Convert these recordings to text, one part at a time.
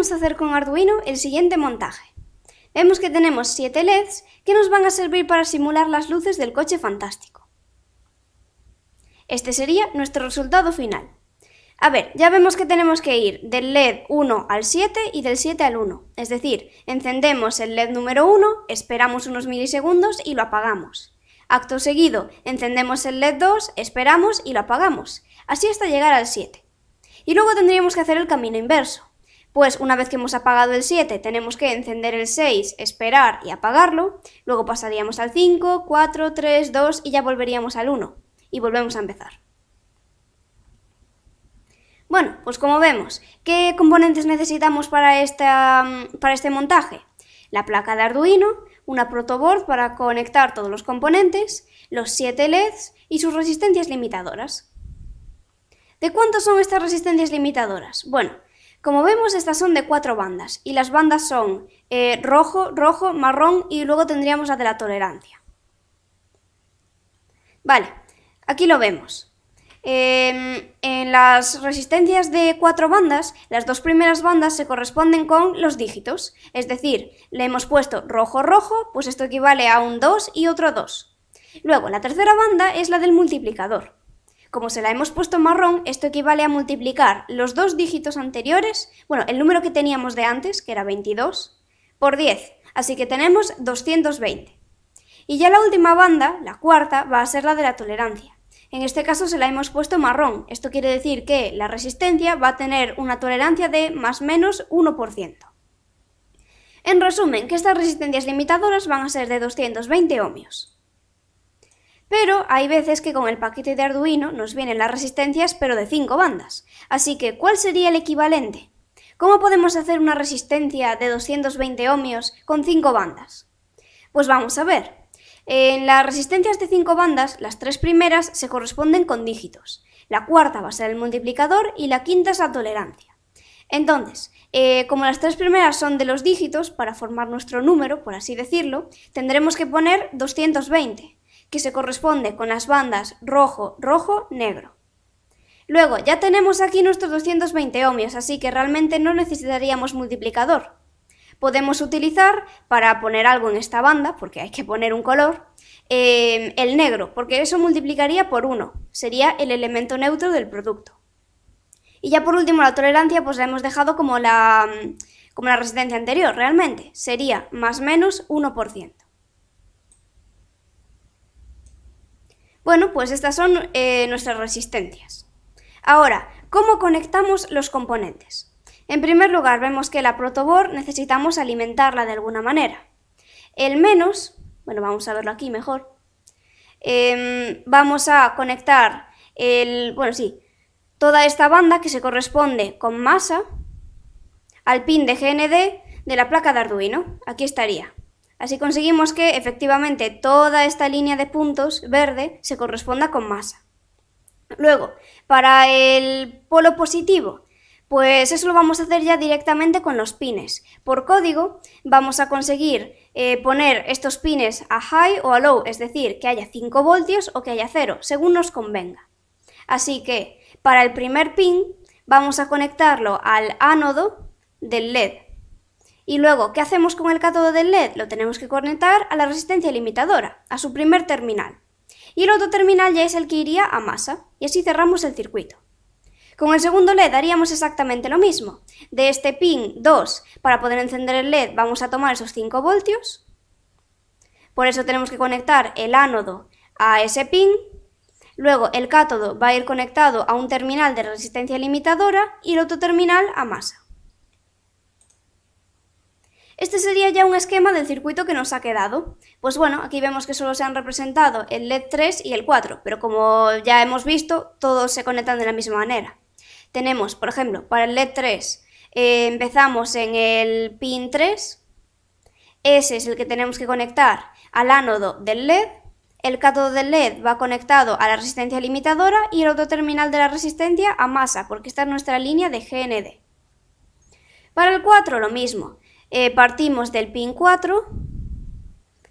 vamos a hacer con Arduino el siguiente montaje. Vemos que tenemos 7 LEDs que nos van a servir para simular las luces del coche fantástico. Este sería nuestro resultado final. A ver, ya vemos que tenemos que ir del LED 1 al 7 y del 7 al 1. Es decir, encendemos el LED número 1, esperamos unos milisegundos y lo apagamos. Acto seguido, encendemos el LED 2, esperamos y lo apagamos. Así hasta llegar al 7. Y luego tendríamos que hacer el camino inverso. Pues una vez que hemos apagado el 7, tenemos que encender el 6, esperar y apagarlo. Luego pasaríamos al 5, 4, 3, 2 y ya volveríamos al 1. Y volvemos a empezar. Bueno, pues como vemos, ¿qué componentes necesitamos para este montaje? La placa de Arduino, una protoboard para conectar todos los componentes, los 7 LEDs y sus resistencias limitadoras. ¿De cuántas son estas resistencias limitadoras? Bueno, como vemos, estas son de 4 bandas, y las bandas son rojo, rojo, marrón y luego tendríamos la de la tolerancia. Vale, aquí lo vemos. En las resistencias de 4 bandas, las 2 primeras bandas se corresponden con los dígitos, es decir, le hemos puesto rojo, rojo, pues esto equivale a un 2 y otro 2. Luego, la tercera banda es la del multiplicador. Como se la hemos puesto marrón, esto equivale a multiplicar los 2 dígitos anteriores, bueno, el número que teníamos de antes, que era 22, por 10, así que tenemos 220. Y ya la última banda, la cuarta, va a ser la de la tolerancia. En este caso se la hemos puesto marrón, esto quiere decir que la resistencia va a tener una tolerancia de más o menos 1%. En resumen, que estas resistencias limitadoras van a ser de 220 ohmios. Pero hay veces que con el paquete de Arduino nos vienen las resistencias pero de 5 bandas, así que ¿cuál sería el equivalente? ¿Cómo podemos hacer una resistencia de 220 ohmios con 5 bandas? Pues vamos a ver. En las resistencias de 5 bandas, las 3 primeras se corresponden con dígitos, la cuarta va a ser el multiplicador y la quinta es la tolerancia. Entonces, como las 3 primeras son de los dígitos, para formar nuestro número, por así decirlo, tendremos que poner 220, que se corresponde con las bandas rojo, rojo, negro. Luego, ya tenemos aquí nuestros 220 ohmios, así que realmente no necesitaríamos multiplicador. Podemos utilizar, para poner algo en esta banda, porque hay que poner un color, el negro, porque eso multiplicaría por 1, sería el elemento neutro del producto. Y ya por último la tolerancia, pues la hemos dejado como la resistencia anterior, realmente, sería más o menos 1%. Bueno, pues estas son nuestras resistencias. Ahora, ¿cómo conectamos los componentes? En primer lugar, vemos que la protoboard necesitamos alimentarla de alguna manera. El menos, bueno, vamos a verlo aquí mejor, vamos a conectar toda esta banda que se corresponde con masa al pin de GND de la placa de Arduino. Aquí estaría. Así conseguimos que efectivamente toda esta línea de puntos verde se corresponda con masa. Luego, para el polo positivo, pues eso lo vamos a hacer ya directamente con los pines. Por código vamos a conseguir poner estos pines a high o a low, es decir, que haya 5 voltios o que haya 0, según nos convenga. Así que para el primer pin vamos a conectarlo al ánodo del LED. Y luego, ¿qué hacemos con el cátodo del LED? Lo tenemos que conectar a la resistencia limitadora, a su primer terminal. Y el otro terminal ya es el que iría a masa, y así cerramos el circuito. Con el segundo LED haríamos exactamente lo mismo. De este pin 2, para poder encender el LED, vamos a tomar esos 5 voltios. Por eso tenemos que conectar el ánodo a ese pin. Luego el cátodo va a ir conectado a un terminal de resistencia limitadora y el otro terminal a masa. Este sería ya un esquema del circuito que nos ha quedado. Pues bueno, aquí vemos que solo se han representado el LED 3 y el 4, pero como ya hemos visto, todos se conectan de la misma manera. Tenemos, por ejemplo, para el LED 3, empezamos en el pin 3, ese es el que tenemos que conectar al ánodo del LED, el cátodo del LED va conectado a la resistencia limitadora y el otro terminal de la resistencia a masa, porque esta es nuestra línea de GND. Para el 4 lo mismo, partimos del pin 4,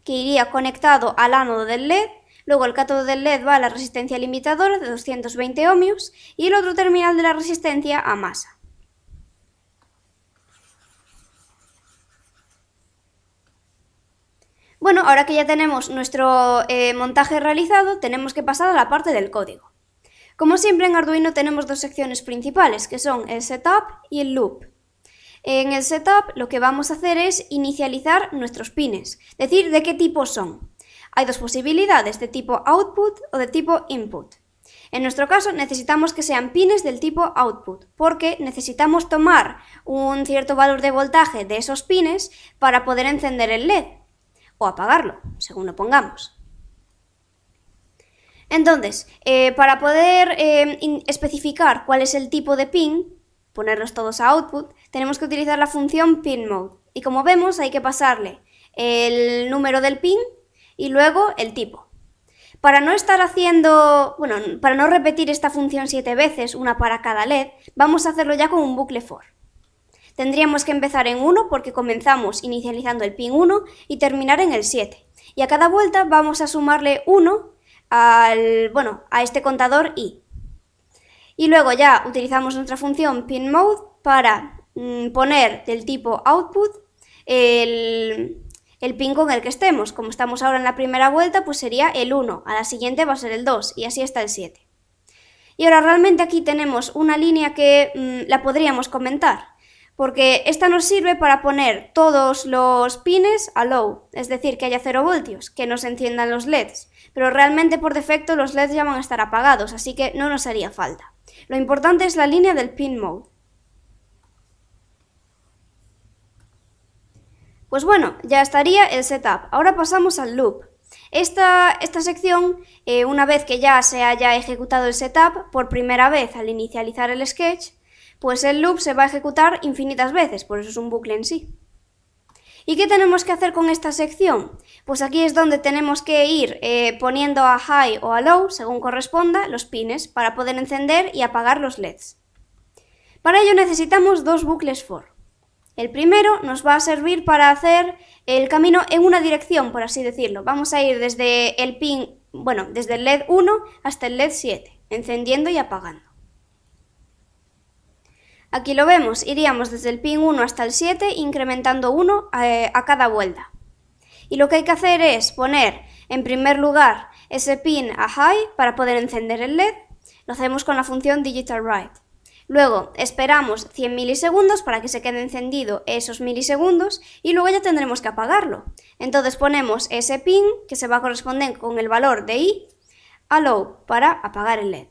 que iría conectado al ánodo del LED, luego el cátodo del LED va a la resistencia limitadora de 220 ohmios y el otro terminal de la resistencia a masa. Bueno, ahora que ya tenemos nuestro montaje realizado, tenemos que pasar a la parte del código. Como siempre en Arduino tenemos dos secciones principales, que son el setup y el loop. En el setup lo que vamos a hacer es inicializar nuestros pines, decir de qué tipo son. Hay dos posibilidades, de tipo output o de tipo input. En nuestro caso necesitamos que sean pines del tipo output, porque necesitamos tomar un cierto valor de voltaje de esos pines para poder encender el LED, o apagarlo, según lo pongamos. Entonces, para poder especificar cuál es el tipo de pin, ponerlos todos a output, tenemos que utilizar la función pinMode. Y como vemos, hay que pasarle el número del pin y luego el tipo. Para no estar haciendo, para no repetir esta función 7 veces, una para cada LED, vamos a hacerlo ya con un bucle for. Tendríamos que empezar en 1 porque comenzamos inicializando el pin 1 y terminar en el 7. Y a cada vuelta vamos a sumarle 1 a este contador i. Y luego ya utilizamos nuestra función pinMode para poner del tipo output el pin con el que estemos. Como estamos ahora en la primera vuelta, pues sería el 1, a la siguiente va a ser el 2 y así hasta el 7. Y ahora realmente aquí tenemos una línea que la podríamos comentar, porque esta nos sirve para poner todos los pines a low, es decir, que haya 0 voltios, que no se enciendan los LEDs, pero realmente por defecto los LEDs ya van a estar apagados, así que no nos haría falta. Lo importante es la línea del pin mode. Pues bueno, ya estaría el setup. Ahora pasamos al loop. Esta sección, una vez que ya se haya ejecutado el setup por primera vez al inicializar el sketch, pues el loop se va a ejecutar infinitas veces, por eso es un bucle en sí. ¿Y qué tenemos que hacer con esta sección? Pues aquí es donde tenemos que ir poniendo a high o a low, según corresponda, los pines para poder encender y apagar los LEDs. Para ello necesitamos dos bucles for. El primero nos va a servir para hacer el camino en una dirección, por así decirlo. Vamos a ir desde desde el LED 1 hasta el LED 7, encendiendo y apagando. Aquí lo vemos, iríamos desde el pin 1 hasta el 7, incrementando 1 a cada vuelta. Y lo que hay que hacer es poner, en primer lugar, ese pin a high para poder encender el LED. Lo hacemos con la función digitalWrite. Luego esperamos 100 milisegundos para que se quede encendido esos milisegundos y luego ya tendremos que apagarlo. Entonces ponemos ese pin, que se va a corresponder con el valor de i, a low para apagar el LED.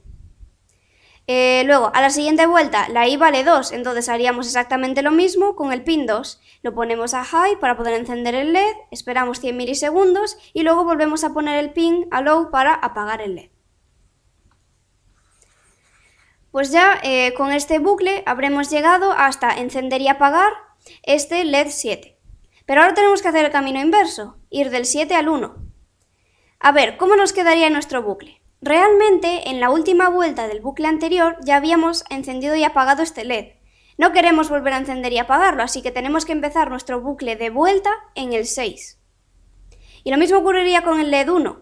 Luego, a la siguiente vuelta, la i vale 2, entonces haríamos exactamente lo mismo con el pin 2. Lo ponemos a high para poder encender el LED, esperamos 100 milisegundos y luego volvemos a poner el pin a low para apagar el LED. Pues ya con este bucle habremos llegado hasta encender y apagar este LED 7. Pero ahora tenemos que hacer el camino inverso, ir del 7 al 1. A ver, ¿cómo nos quedaría nuestro bucle? Realmente, en la última vuelta del bucle anterior ya habíamos encendido y apagado este LED. No queremos volver a encender y apagarlo, así que tenemos que empezar nuestro bucle de vuelta en el 6. Y lo mismo ocurriría con el LED 1.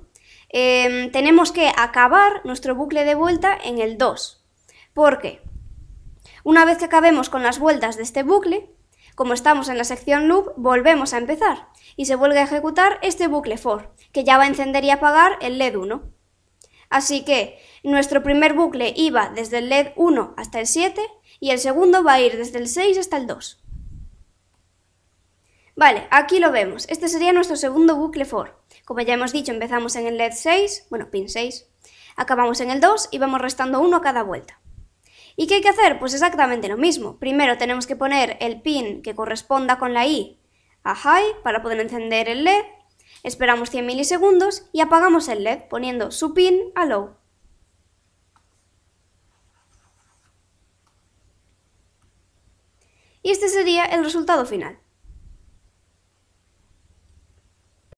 Tenemos que acabar nuestro bucle de vuelta en el 2. Porque una vez que acabemos con las vueltas de este bucle, como estamos en la sección loop, volvemos a empezar y se vuelve a ejecutar este bucle for, que ya va a encender y apagar el LED 1. Así que nuestro primer bucle iba desde el LED 1 hasta el 7 y el segundo va a ir desde el 6 hasta el 2. Vale, aquí lo vemos. Este sería nuestro segundo bucle for. Como ya hemos dicho, empezamos en el LED 6, pin 6, acabamos en el 2 y vamos restando 1 a cada vuelta. ¿Y qué hay que hacer? Pues exactamente lo mismo. Primero tenemos que poner el pin que corresponda con la i a high para poder encender el LED, esperamos 100 milisegundos y apagamos el LED poniendo su pin a low. Y este sería el resultado final.